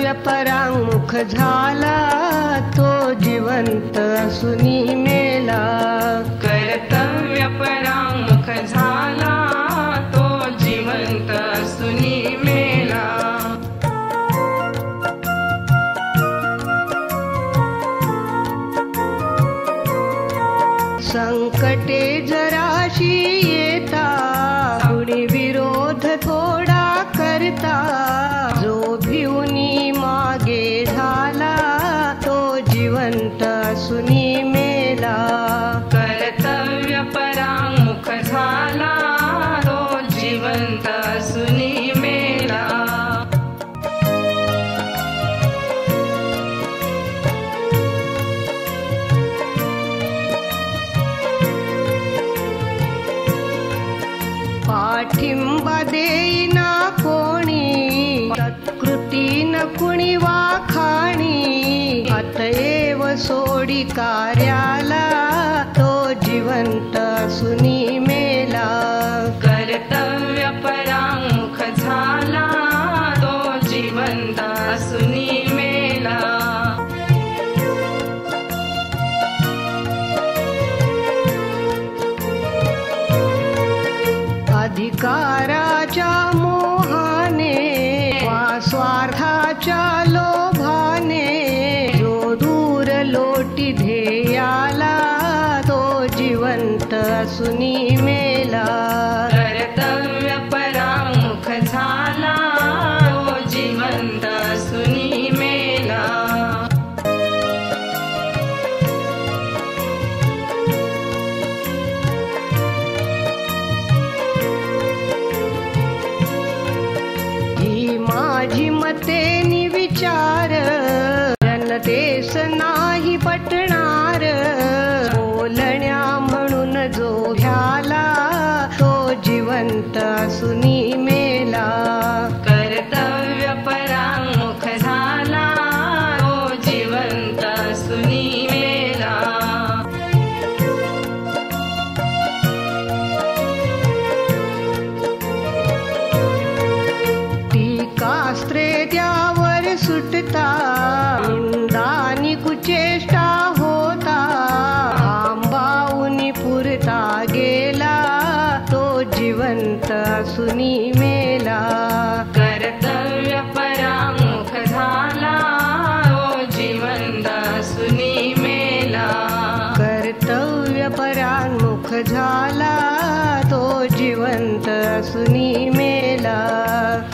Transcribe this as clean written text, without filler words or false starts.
कर्तव्य परांमुख झाला तो जिवंत असुनी मेला। कर्तव्य परांमुख झाला तो जिवंत असुनी मेला। संकटे जराशी येता कुणी विरोध थोडा करता, जो भिवनी मागे झाला तो जिवंत असुनी मेला। कर्तव्य परांमुख झाला तो जिवंत असुनी मेला। पाठिंबा देईना कोणी तत्कृतीन कुणी वाखाणी, अतएव सोडी कार्याला तो जिवंत असुनी मेला। कर्तव्य परांमुख झाला तो जिवंत असुनी मेला। अधिकाराच्या मोहाने वा स्वार्थाच्या लोभाने, जो दूर लोटी ध्येयाला तो जिवंत असुनी मेला। कर्तव्य परांमुख झाला तो जिवंत असुनी मेला। ही माझी मते नि विचार, जनतेस नाही पटणार, बोलण्या म्हणून जो घ्याला तो जिवंत असुनी मेला। कर्तव्य परांमुख झाला तो जिवंत असुनी मेला। टीकास्त्रे त्यावर सुटता, निंदानी कुचेष्टा होता, आंबाऊनी पुरता गेला तो जिवंत असुनी मेला। कर्तव्य परांमुख झाला तो जिवंत असुनी मेला। कर्तव्य परांमुख झाला तो जिवंत असुनी